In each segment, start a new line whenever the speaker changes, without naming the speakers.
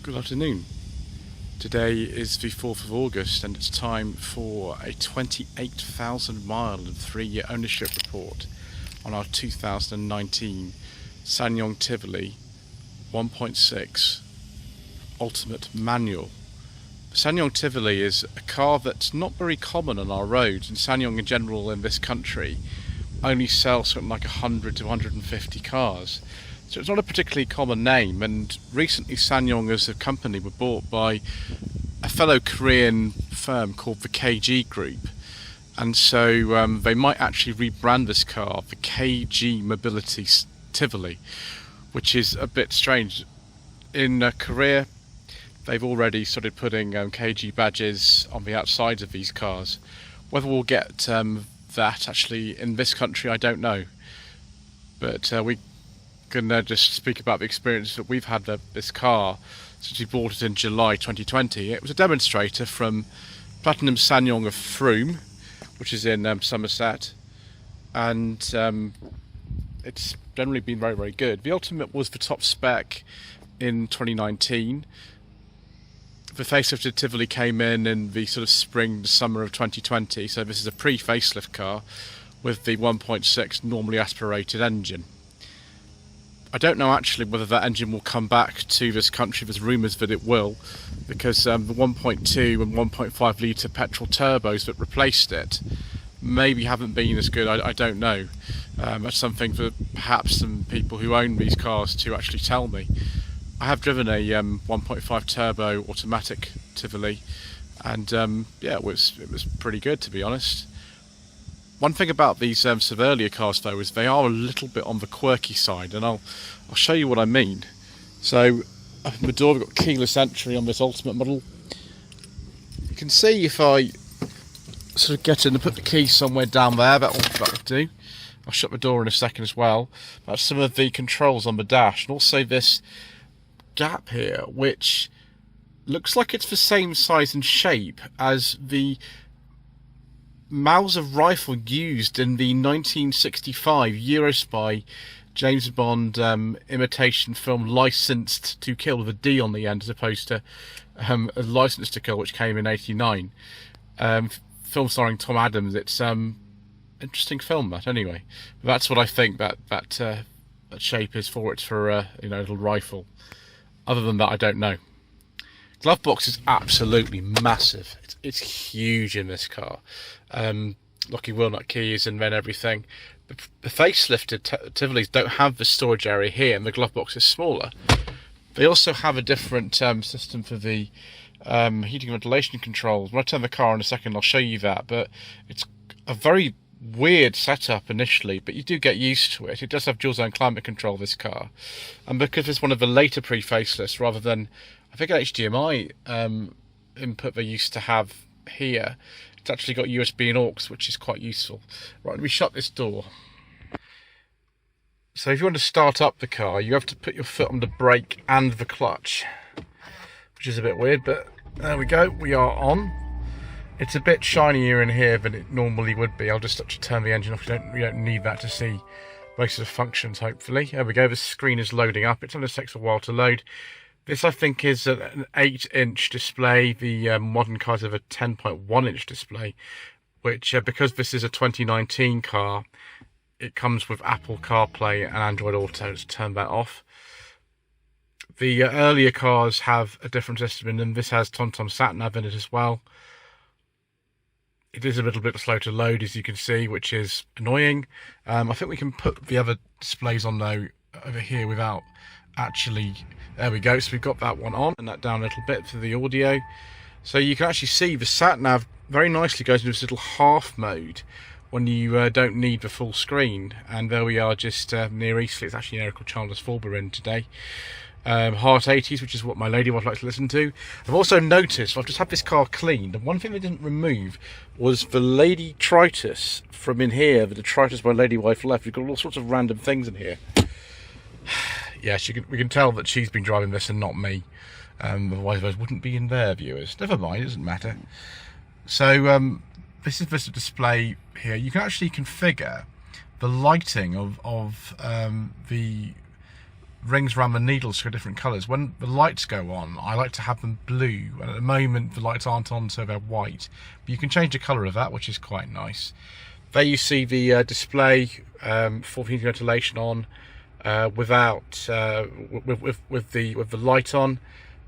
Good afternoon. Today is the 4th of August and it's time for a 28,000 mile and 3-year ownership report on our 2019 SsangYong Tivoli 1.6 Ultimate Manual. The SsangYong Tivoli is a car that's not very common on our roads, and SsangYong in general in this country only sells something like 100 to 150 cars. So it's not a particularly common name, and recently SsangYong as a company were bought by a fellow Korean firm called the e-XGi Group, and so they might actually rebrand this car the e-XGi Mobility Tivoli, which is a bit strange. In Korea they've already started putting e-XGi badges on the outsides of these cars. Whether we'll get that actually in this country, I don't know, but we can just speak about the experience that we've had of this car since we bought it in July 2020. It was a demonstrator from Platinum SsangYong of Frome, which is in Somerset, and it's generally been very, very good. The Ultimate was the top spec in 2019. The facelift of Tivoli came in the sort of spring, summer of 2020, so this is a pre-facelift car with the 1.6 normally aspirated engine. I don't know actually whether that engine will come back to this country. There's rumours that it will, because the 1.2 and 1.5 litre petrol turbos that replaced it maybe haven't been as good. I don't know. That's something for perhaps some people who own these cars to actually tell me. I have driven a 1.5 turbo automatic Tivoli, and yeah, it was pretty good, to be honest. One thing about these sort of earlier cars though is they are a little bit on the quirky side, and I'll show you what I mean. So up in the door we've got keyless entry on this Ultimate model. You can see if I sort of get in and put the key somewhere down there, that will do. I'll shut the door in a second as well. That's some of the controls on the dash, and also this gap here, which looks like it's the same size and shape as the Mauser rifle used in the 1965 Eurospy James Bond imitation film Licensed to Kill, with a D on the end as opposed to a License to Kill, which came in '89. Film starring Tom Adams. It's interesting film, that, anyway. But that's what I think that shape is for. It's for a little rifle. Other than that, I don't know. Glovebox is absolutely massive. It's huge in this car. Lucky wheel nut keys and then everything. The facelifted Tivolis don't have the storage area here, and the Glovebox is smaller. They also have a different system for the heating and ventilation controls. When I turn the car on in a second, I'll show you that. But it's a very weird setup initially, but you do get used to it. It does have dual zone climate control, this car, and because it's one of the later pre-facelifts rather than, I think, an HDMI input they used to have here, it's actually got USB and aux, which is quite useful. Right, let me shut this door. So if you want to start up the car, you have to put your foot on the brake and the clutch, which is a bit weird, but there we go, we are on. It's a bit shinier in here than it normally would be. I'll just have to turn the engine off. We don't need that to see most of the functions, hopefully. There we go, the screen is loading up. It sometimes takes a while to load. This, I think, is an 8-inch display. The modern cars have a 10.1-inch display, which, because this is a 2019 car, it comes with Apple CarPlay and Android Auto. Let's turn that off. The earlier cars have a different system in them. This has TomTom SatNav in it as well. It is a little bit slow to load, as you can see, which is annoying. I think we can put the other displays on though over here without actually. There we go. So we've got that one on, and that down a little bit for the audio. So you can actually see the sat nav very nicely goes into this little half mode when you don't need the full screen. And there we are, just near Eastleigh. It's actually an area called Chandler's Ford we're in today. Heart 80s, which is what my lady wife likes to listen to. I've also noticed, I've just had this car cleaned, and one thing they didn't remove was the lady Tritus from in here, the detritus my lady wife left. We've got all sorts of random things in here. Yes, we can tell that she's been driving this and not me. Otherwise those wouldn't be in there, viewers. Never mind, it doesn't matter. So this is the display here. You can actually configure the lighting of the rings around the needles for different colours. When the lights go on, I like to have them blue, and at the moment the lights aren't on, so they're white. But you can change the colour of that, which is quite nice. There you see the display for heating ventilation on without with the light on.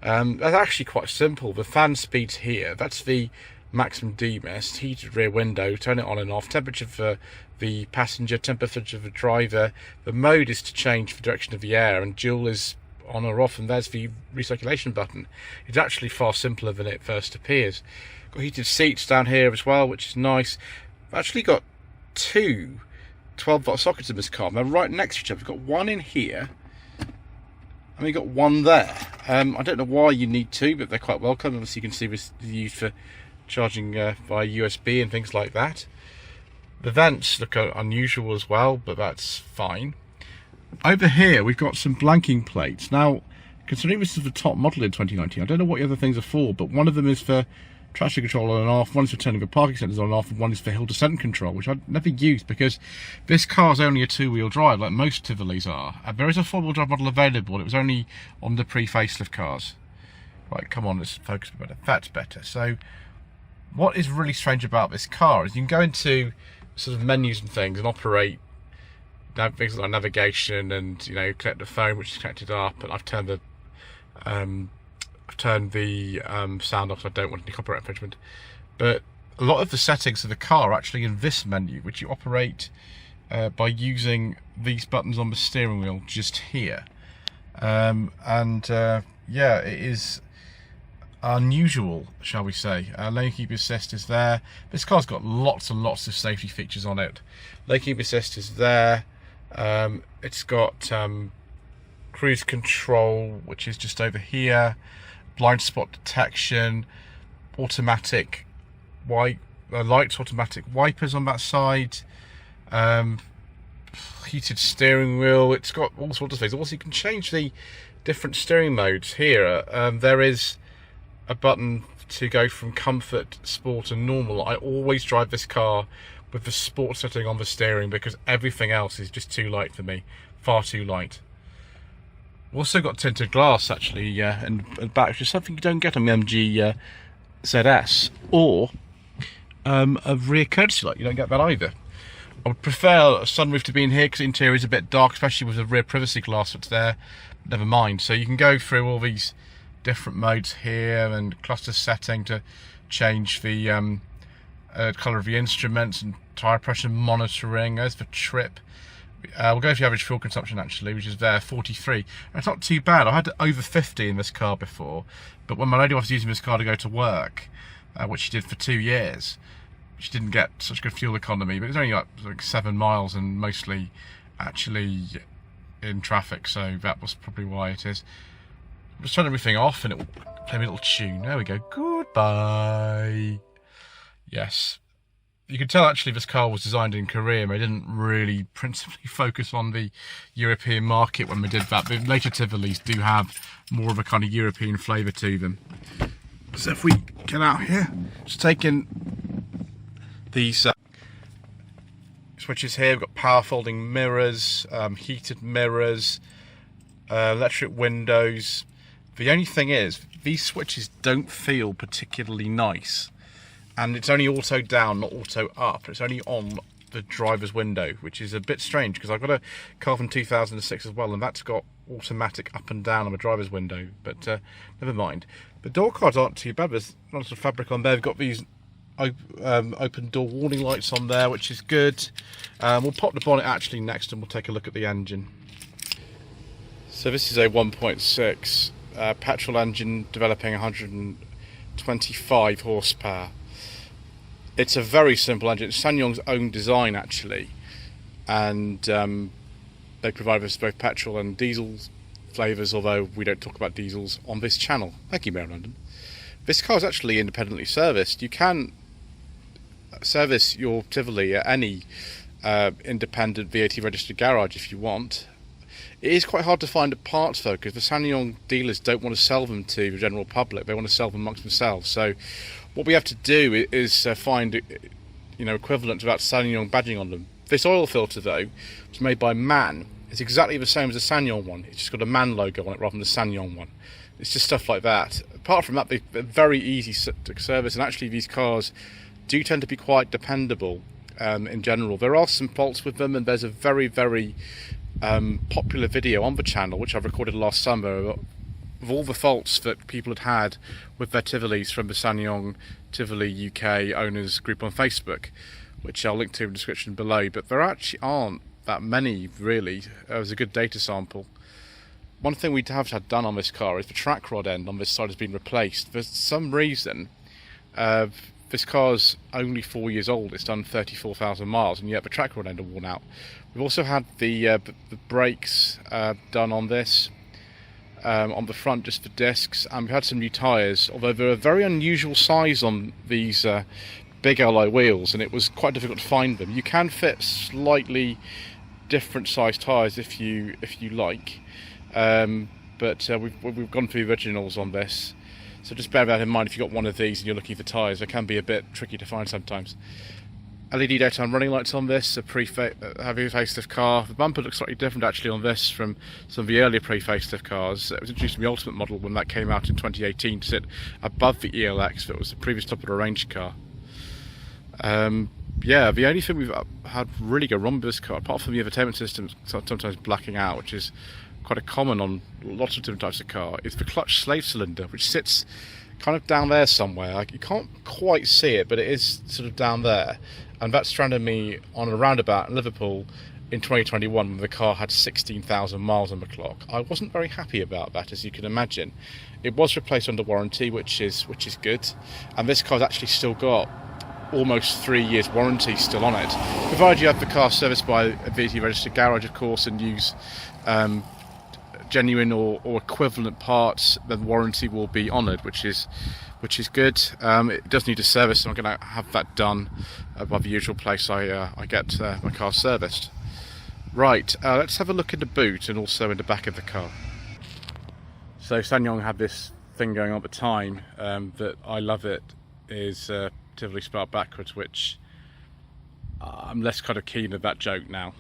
That's actually quite simple. The fan speeds here, that's the maximum demist, heated rear window, turn it on and off, temperature for the passenger, temperature for the driver. The mode is to change the direction of the air, and dual is on or off, and there's the recirculation button. It's actually far simpler than it first appears. Got heated seats down here as well, which is nice. I've actually got two 12-volt sockets in this car. They're right next to each other. We've got one in here, and we've got one there. I don't know why you need two, but they're quite welcome. Obviously, you can see this is used for charging via USB and things like that. The vents look unusual as well, but that's fine. Over here, we've got some blanking plates. Now, considering this is the top model in 2019, I don't know what the other things are for, but one of them is for traction control on and off, one is for turning the parking sensors on and off, and one is for hill descent control, which I've never used because this car is only a two-wheel drive, like most Tivolis are. There is a four-wheel drive model available. It was only on the pre-facelift cars. Right, come on, let's focus better. That's better. So, what is really strange about this car is you can go into sort of menus and things and operate things like navigation and, you know, connect the phone, which is connected up, and I've turned the sound off, so I don't want any copyright infringement. But a lot of the settings of the car are actually in this menu, which you operate by using these buttons on the steering wheel just here. Yeah, it is unusual, shall we say. Lane keep assist is there. This car's got lots and lots of safety features on it. Lane keep assist is there. It's got cruise control, which is just over here. Blind spot detection, automatic lights, automatic wipers on that side, heated steering wheel. It's got all sorts of things. Also, you can change the different steering modes here. There is a button to go from comfort, sport and normal. I always drive this car with the sport setting on the steering because everything else is just too light for me, far too light. We've also got tinted glass actually in the back, which is something you don't get on the MG ZS, or a rear courtesy light. You don't get that either. I would prefer a sunroof to be in here because the interior is a bit dark, especially with the rear privacy glass that's there. Never mind. So you can go through all these different modes here and cluster setting to change the colour of the instruments and tyre pressure monitoring. There's the trip. We'll go for the average fuel consumption actually, which is there, 43. It's not too bad. I had over 50 in this car before, but when my lady was using this car to go to work, which she did for 2 years, she didn't get such good fuel economy, but it was only like 7 miles and mostly actually in traffic, so that was probably why it is. Just turn everything off and it will play me a little tune. There we go. Goodbye. Yes. You can tell actually this car was designed in Korea, and they didn't really principally focus on the European market when they did that. The later Tivolis do have more of a kind of European flavour to them. So if we get out here, just taking these switches here, we've got power folding mirrors, heated mirrors, electric windows. The only thing is, these switches don't feel particularly nice. And it's only auto down, not auto up. It's only on the driver's window, which is a bit strange because I've got a car from 2006 as well, and that's got automatic up and down on the driver's window. But never mind. The door cards aren't too bad. There's lots of fabric on there. We've got these open door warning lights on there, which is good. We'll pop the bonnet actually next, and we'll take a look at the engine. So this is a 1.6 petrol engine developing 125 horsepower. It's a very simple engine. It's SsangYong's own design actually, and they provide us both petrol and diesel flavours, although we don't talk about diesels on this channel. Thank you, Mayor of London. This car is actually independently serviced. You can service your Tivoli at any independent VAT registered garage if you want. It is quite hard to find at parts though, because the SsangYong dealers don't want to sell them to the general public. They want to sell them amongst themselves. So what we have to do is find, equivalent to that SsangYong badging on them. This oil filter though was made by MAN, is exactly the same as the SsangYong one. It's just got a MAN logo on it rather than the SsangYong one. It's just stuff like that. Apart from that, they're very easy to service, and actually these cars do tend to be quite dependable in general. There are some faults with them, and there's a very, very popular video on the channel, which I recorded last summer, of all the faults that people had with their Tivolis from the SsangYong Tivoli UK owners group on Facebook, which I'll link to in the description below. But there actually aren't that many, really. It was a good data sample. One thing we have had done on this car is the track rod end on this side has been replaced. For some reason, this car's only 4 years old. It's done 34,000 miles, and yet the track rod end are worn out. We've also had the brakes done on this, on the front just for discs, and we've had some new tyres, although they're a very unusual size on these big alloy wheels, and it was quite difficult to find them. You can fit slightly different size tyres if you like. But we've gone for the originals on this, so just bear that in mind if you've got one of these and you're looking for tyres. They can be a bit tricky to find sometimes. LED daytime running lights on this, a heavy facelift car. The bumper looks slightly different actually on this from some of the earlier pre-facelift cars. It was introduced in the Ultimate model when that came out in 2018 to sit above the ELX, that was the previous top of the range car. Yeah, the only thing we've had really go wrong with this car, apart from the infotainment system sometimes blacking out, which is quite a common on lots of different types of car, is the clutch slave cylinder, which sits kind of down there somewhere. You can't quite see it, but it is sort of down there, and that stranded me on a roundabout in Liverpool in 2021 when the car had 16,000 miles on the clock. I wasn't very happy about that, as you can imagine. It was replaced under warranty, which is good, and this car's actually still got almost 3 years warranty still on it, provided you have the car serviced by a VAT registered garage, of course, and use genuine or equivalent parts. Then warranty will be honoured, which is good. It does need a service, so I'm going to have that done by the usual place I get my car serviced. Right, let's have a look in the boot and also in the back of the car. So SsangYong had this thing going on at the time that I love it, is Tivoli Spark backwards, which I'm less kind of keen of that joke now.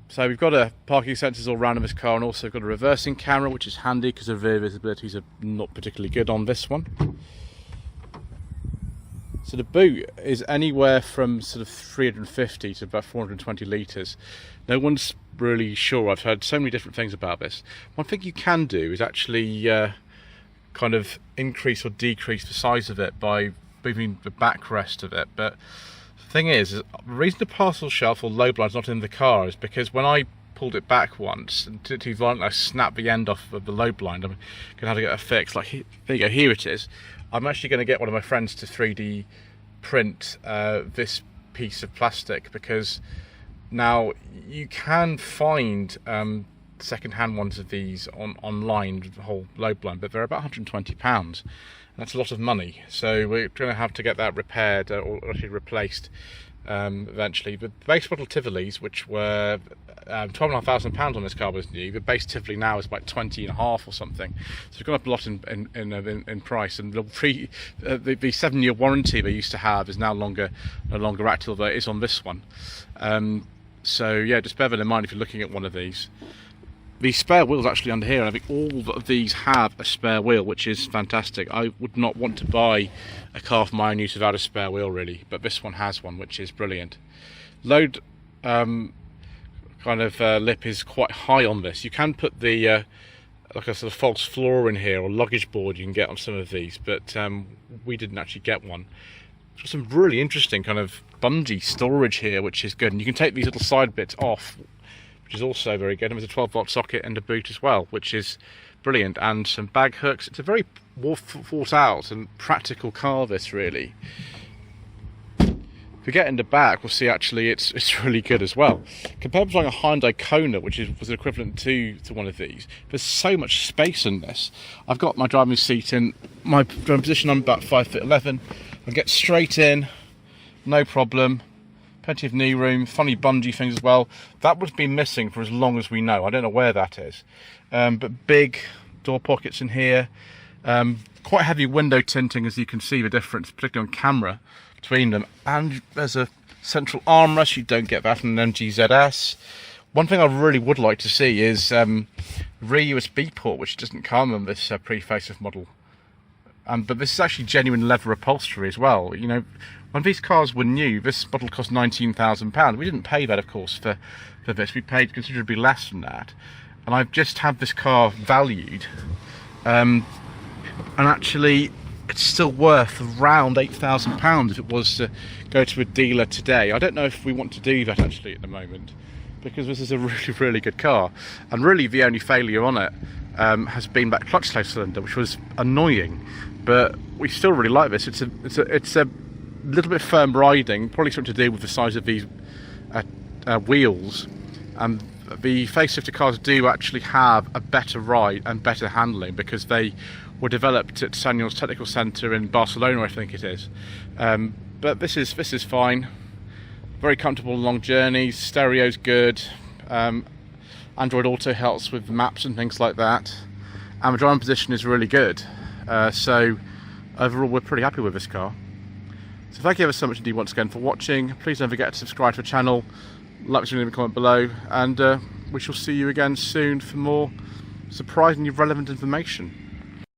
So we've got parking sensors all around in this car, and also got a reversing camera, which is handy because the rear visibilities are not particularly good on this one. So the boot is anywhere from sort of 350 to about 420 litres. No one's really sure. I've heard so many different things about this. One thing you can do is actually kind of increase or decrease the size of it by moving the backrest of it. But the thing is the reason the parcel shelf or low blind's not in the car is because when I pulled it back once and too violently, I snapped the end off of the low blind. I'm going to have to get it fixed. Like, there you go, here it is. I'm actually going to get one of my friends to 3D print this piece of plastic, because now you can find second-hand ones of these online, the whole low blind, but they're about £120. That's a lot of money, so we're going to have to get that repaired or actually replaced eventually. The base model Tivolis, which were £12,500 on this car, was new. The base Tivoli now is about 20.5 or something, so it's gone up a lot in price. And the 7-year warranty they used to have is no longer active, although it is on this one. So yeah, just bear that in mind if you're looking at one of these. The spare wheel's actually under here, and I think all of these have a spare wheel, which is fantastic. I would not want to buy a car for my own use without a spare wheel, really, but this one has one, which is brilliant. Load lip is quite high on this. You can put the like a sort of false floor in here, or luggage board you can get on some of these, but we didn't actually get one. There's some really interesting kind of bungee storage here, which is good, and you can take these little side bits off, which is also very good. And there's a 12-volt socket in the boot as well, which is brilliant, and some bag hooks. It's a very thought out and practical car, this, really. If we get in the back, we'll see actually it's really good as well. Compared with like a Hyundai Kona, which was equivalent to one of these, there's so much space in this. I've got my driving seat in my driving position. I'm about 5'11". I get straight in, no problem. Plenty of knee room, funny bungee things as well. That would be missing for as long as we know. I don't know where that is. But big door pockets in here. Quite heavy window tinting, as you can see the difference, particularly on camera, between them. And there's a Central armrest, you don't get that on an MG One thing I really would like to see is rear USB port, which doesn't come on this pre-facelift model. But this is actually genuine leather upholstery as well. You know, when these cars were new, this model cost £19,000. We didn't pay that, of course, for this. We paid considerably less than that. And I've just had this car valued, and actually it's still worth around £8,000 if it was to go to a dealer today. I don't know if we want to do that actually at the moment, because this is a really, really good car. And really the only failure on it has been that clutch slow cylinder, which was annoying. But we still really like this. It's a little bit firm riding, probably something to do with the size of these wheels. And the facelifted cars do actually have a better ride and better handling because they were developed at SsangYong's technical centre in Barcelona, I think it is. But this is fine. Very comfortable long journeys. Stereo's good. Android Auto helps with maps and things like that. And the driving position is really good. So overall, we're pretty happy with this car. So thank you ever so much indeed once again for watching. Please don't forget to subscribe to the channel, like the comment below, and we shall see you again soon for more surprisingly relevant information.